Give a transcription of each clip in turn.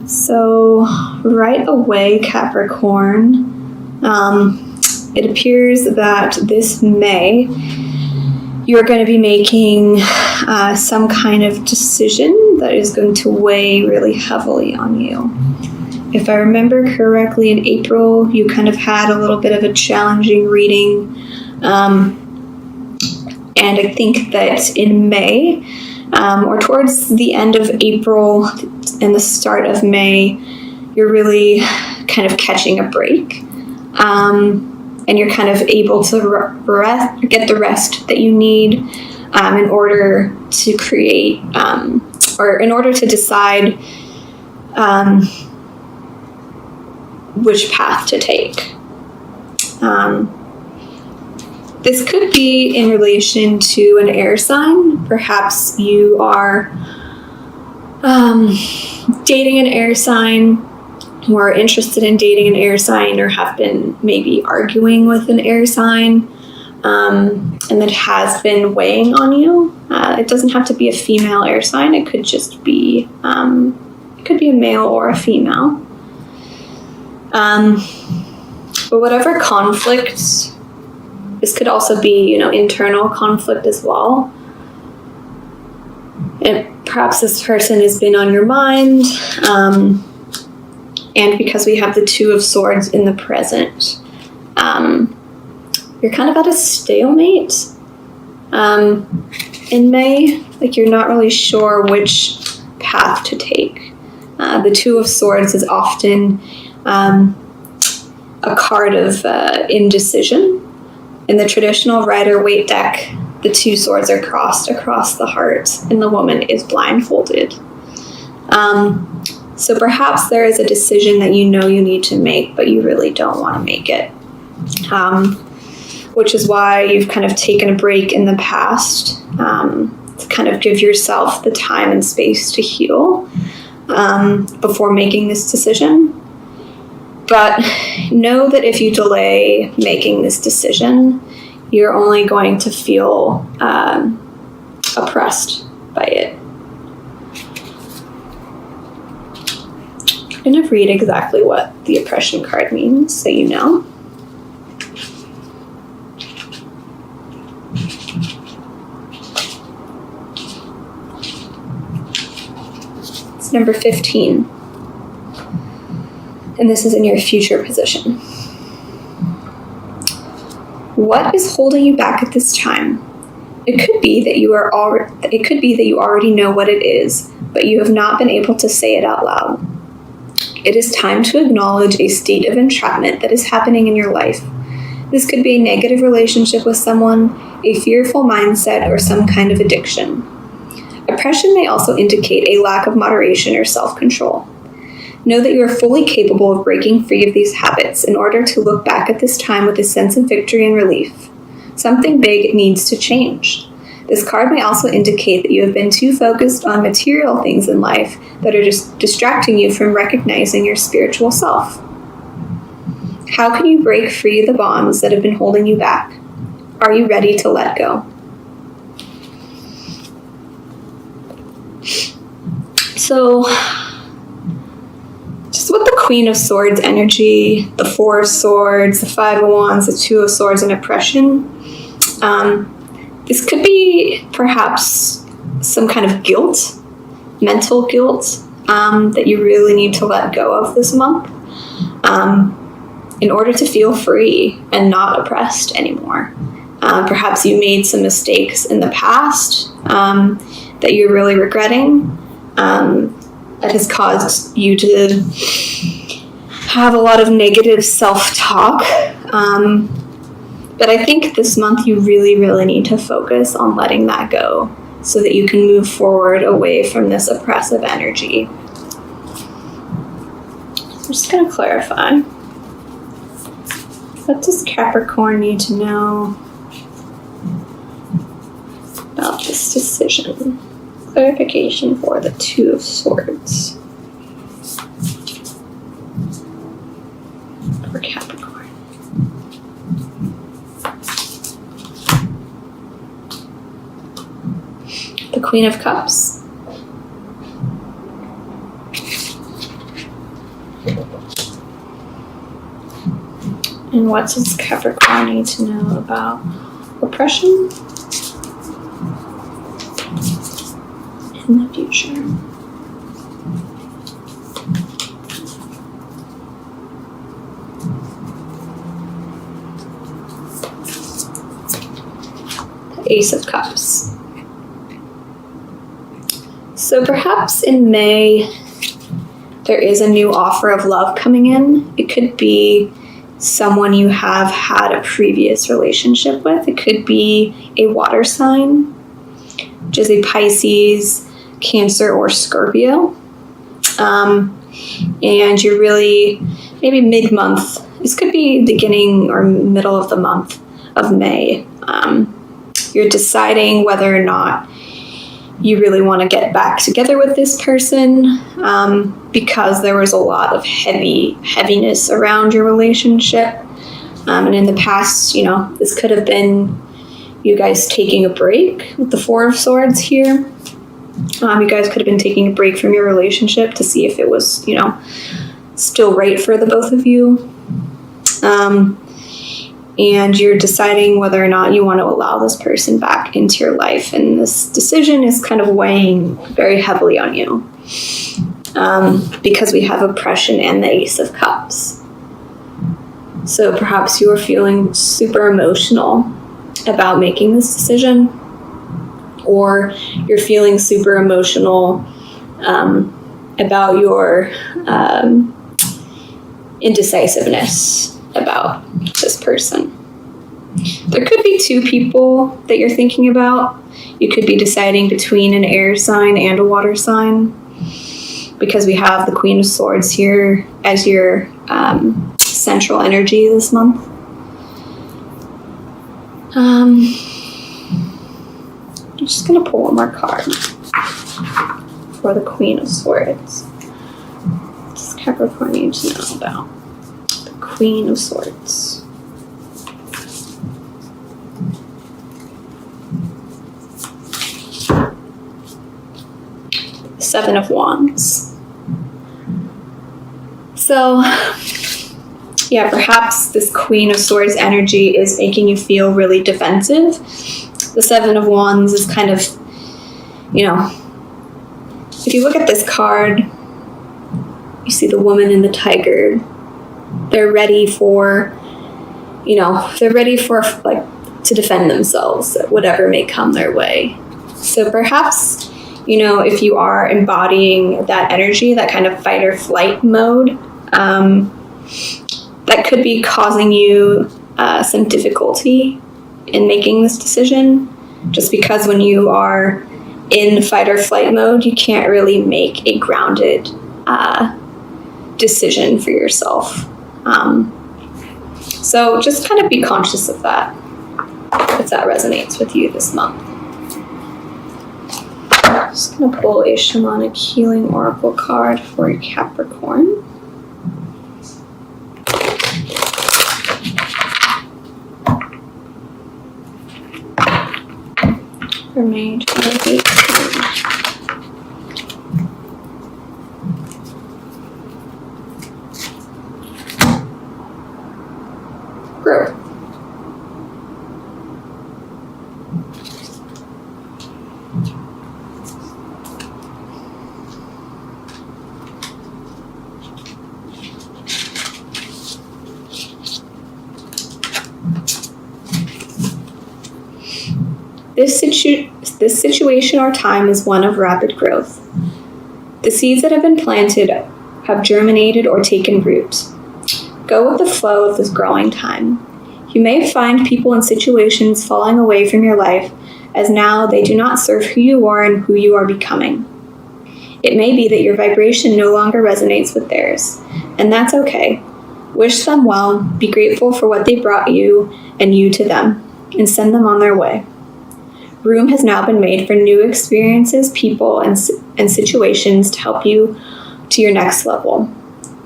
So right away, Capricorn, it appears that this May you're going to be making some kind of decision that is going to weigh really heavily on you. If I remember correctly, in April, you kind of had a little bit of a challenging reading. And I think that in May, or towards the end of April and the start of May, you're really kind of catching a break. And you're kind of able to get the rest that you need in order to create, or in order to decide which path to take. This could be in relation to an air sign. Perhaps you are dating an air sign, or interested in dating an air sign, or have been maybe arguing with an air sign, and that has been weighing on you. It doesn't have to be a female air sign. It could just be, it could be a male or a female. But whatever conflict, this could also be, internal conflict as well. And perhaps this person has been on your mind, and because we have the Two of Swords in the present, you're kind of at a stalemate in May. Like, you're not really sure which path to take. The Two of Swords is often a card of indecision. In the traditional Rider-Waite deck, the two swords are crossed across the heart, and the woman is blindfolded. So perhaps there is a decision that you know you need to make, but you really don't want to make it. Which is why you've kind of taken a break in the past to kind of give yourself the time and space to heal before making this decision. But know that if you delay making this decision, you're only going to feel oppressed by it. I'm going to read exactly what the oppression card means, so you know. It's number 15. And this is in your future position. What is holding you back at this time? It could be that you already know what it is, but you have not been able to say it out loud. It is time to acknowledge a state of entrapment that is happening in your life. This could be a negative relationship with someone, a fearful mindset, or some kind of addiction. Oppression may also indicate a lack of moderation or self-control. Know that you are fully capable of breaking free of these habits in order to look back at this time with a sense of victory and relief. Something big needs to change. This card may also indicate that you have been too focused on material things in life that are just distracting you from recognizing your spiritual self. How can you break free of the bonds that have been holding you back? Are you ready to let go? So, just with the Queen of Swords energy, the Four of Swords, the Five of Wands, the Two of Swords, and oppression, this could be perhaps some kind of guilt, mental guilt, that you really need to let go of this month in order to feel free and not oppressed anymore. Perhaps you made some mistakes in the past that you're really regretting, that has caused you to have a lot of negative self-talk. But I think this month you really, really need to focus on letting that go so that you can move forward away from this oppressive energy. I'm just going to clarify. What does Capricorn need to know about this decision? Clarification for the Two of Swords for Capricorn. The Queen of Cups. And what does Capricorn need to know about oppression in the future? The Ace of Cups. So perhaps in May, there is a new offer of love coming in. It could be someone you have had a previous relationship with. It could be a water sign, which is a Pisces, Cancer, or Scorpio. And you're really, maybe mid-month, this could be beginning or middle of the month of May. You're deciding whether or not you really want to get back together with this person, because there was a lot of heaviness around your relationship. And in the past, this could have been you guys taking a break with the Four of Swords here. You guys could have been taking a break from your relationship to see if it was, still right for the both of you. And you're deciding whether or not you want to allow this person back into your life. And this decision is kind of weighing very heavily on you, because we have oppression and the Ace of Cups. So perhaps you are feeling super emotional about making this decision, or you're feeling super emotional about your indecisiveness about this person. There could be two people that you're thinking about. You could be deciding between an air sign and a water sign, because we have the Queen of Swords here as your central energy this month. I'm just going to pull one more card for the Queen of Swords. What does Capricorn need to know about the Queen of Swords? Seven of Wands. So, yeah, perhaps this Queen of Swords energy is making you feel really defensive. The Seven of Wands is kind of, if you look at this card, you see the woman and the tiger. They're ready for, to defend themselves, whatever may come their way. So perhaps, if you are embodying that energy, that kind of fight or flight mode, that could be causing you some difficulty in making this decision, just because when you are in fight or flight mode, you can't really make a grounded decision for yourself. So just kind of be conscious of that, if that resonates with you this month. I'm just going to pull a Shamanic Healing Oracle card for your Capricorn. For May 2018. Growth. This situation or time is one of rapid growth. The seeds that have been planted have germinated or taken root. Go with the flow of this growing time. You may find people and situations falling away from your life, as now they do not serve who you are and who you are becoming. It may be that your vibration no longer resonates with theirs, and that's okay. Wish them well, be grateful for what they brought you and you to them, and send them on their way. Room has now been made for new experiences, people, and situations to help you to your next level.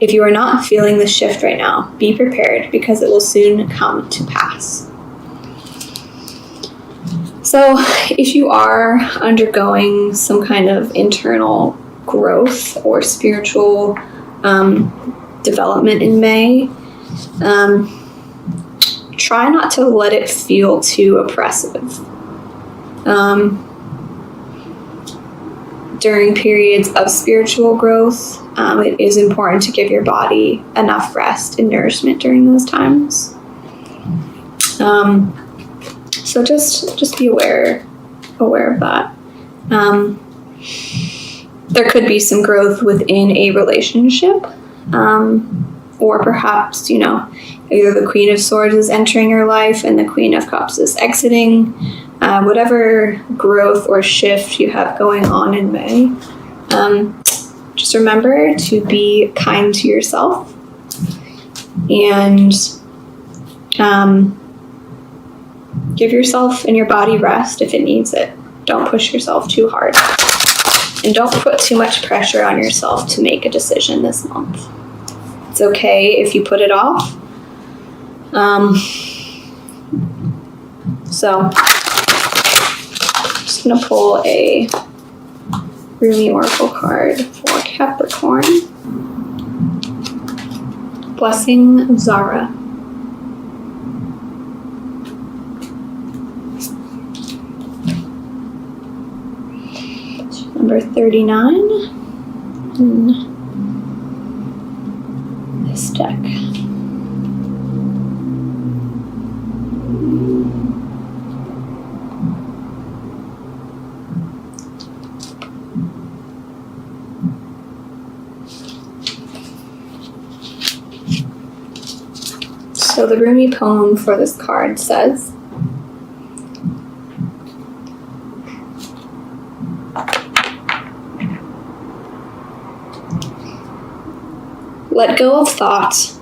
If you are not feeling this shift right now, be prepared, because it will soon come to pass. So if you are undergoing some kind of internal growth or spiritual development in May, try not to let it feel too oppressive. During periods of spiritual growth, it is important to give your body enough rest and nourishment during those times. So just be aware of that. There could be some growth within a relationship, or perhaps, either the Queen of Swords is entering your life and the Queen of Cups is exiting. Whatever growth or shift you have going on in May, just remember to be kind to yourself and give yourself and your body rest if it needs it. Don't push yourself too hard. And don't put too much pressure on yourself to make a decision this month. It's okay if you put it off. So, I'm just going to pull a Rumi Oracle card for Capricorn. Blessing of Zara. Number 39 in this deck. So the Rumi poem for this card says, let go of thought.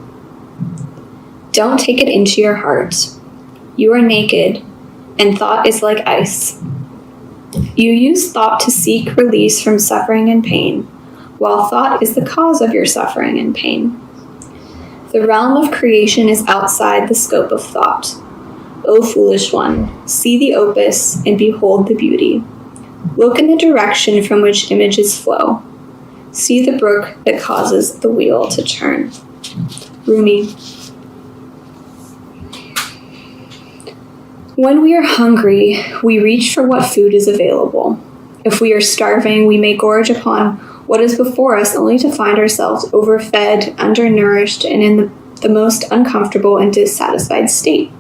Don't take it into your heart. You are naked, and thought is like ice. You use thought to seek release from suffering and pain, while thought is the cause of your suffering and pain. The realm of creation is outside the scope of thought. O foolish one, see the opus and behold the beauty. Look in the direction from which images flow. See the brook that causes the wheel to turn. Rumi. When we are hungry, we reach for what food is available. If we are starving, we may gorge upon what is before us only to find ourselves overfed, undernourished, and in the most uncomfortable and dissatisfied state.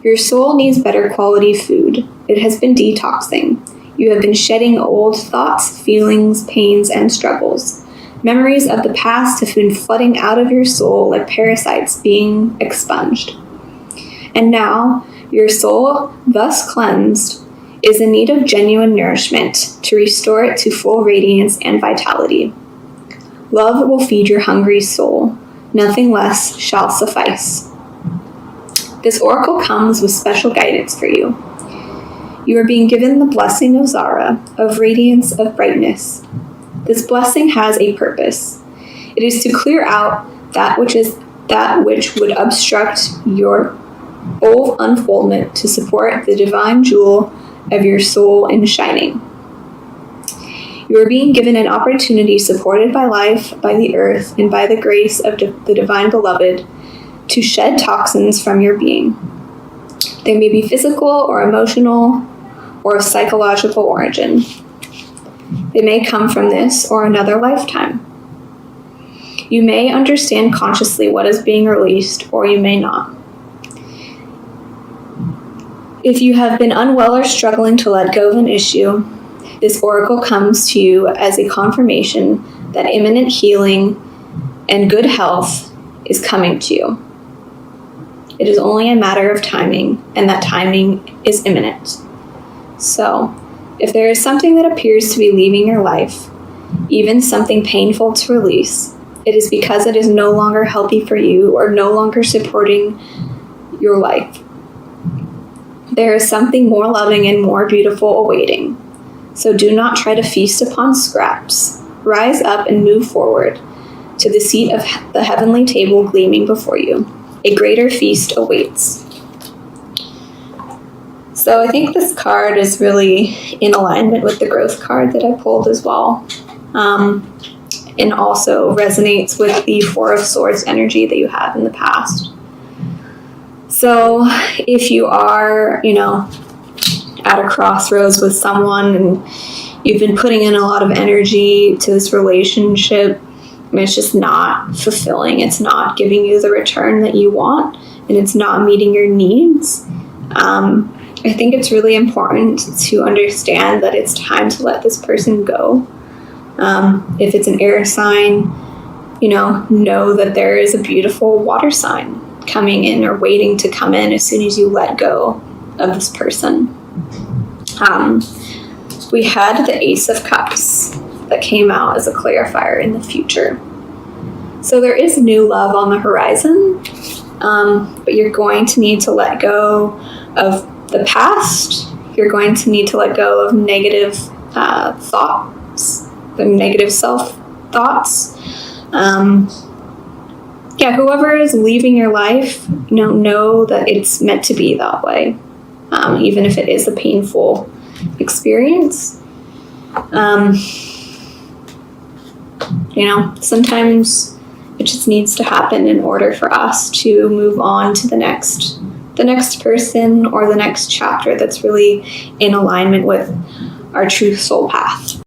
Your soul needs better quality food. It has been detoxing. You have been shedding old thoughts, feelings, pains, and struggles. Memories of the past have been flooding out of your soul like parasites being expunged. And now, your soul, thus cleansed, is in need of genuine nourishment to restore it to full radiance and vitality. Love will feed your hungry soul. Nothing less shall suffice. This oracle comes with special guidance for you. You are being given the blessing of Zara, of radiance, of brightness. This blessing has a purpose. It is to clear out that which would obstruct your full unfoldment to support the divine jewel of your soul in shining. You are being given an opportunity supported by life, by the earth, and by the grace of the divine beloved to shed toxins from your being. They may be physical or emotional or of psychological origin. They may come from this or another lifetime. You may understand consciously what is being released, or you may not. If you have been unwell or struggling to let go of an issue, this oracle comes to you as a confirmation that imminent healing and good health is coming to you. It is only a matter of timing, and that timing is imminent. So, if there is something that appears to be leaving your life, even something painful to release, it is because it is no longer healthy for you or no longer supporting your life. There is something more loving and more beautiful awaiting. So do not try to feast upon scraps. Rise up and move forward to the seat of the heavenly table gleaming before you. A greater feast awaits. So I think this card is really in alignment with the growth card that I pulled as well. and also resonates with the Four of Swords energy that you had in the past. So if you are, at a crossroads with someone and you've been putting in a lot of energy to this relationship, and it's just not fulfilling, it's not giving you the return that you want, and it's not meeting your needs, I think it's really important to understand that it's time to let this person go. If it's an air sign, know that there is a beautiful water sign coming in or waiting to come in as soon as you let go of this person. We had the Ace of Cups that came out as a clarifier in the future. So there is new love on the horizon, but you're going to need to let go of the past. You're going to need to let go of negative thoughts, the negative self-thoughts. Whoever is leaving your life, know that it's meant to be that way, even if it is a painful experience. Sometimes it just needs to happen in order for us to move on to the next person or the next chapter that's really in alignment with our true soul path.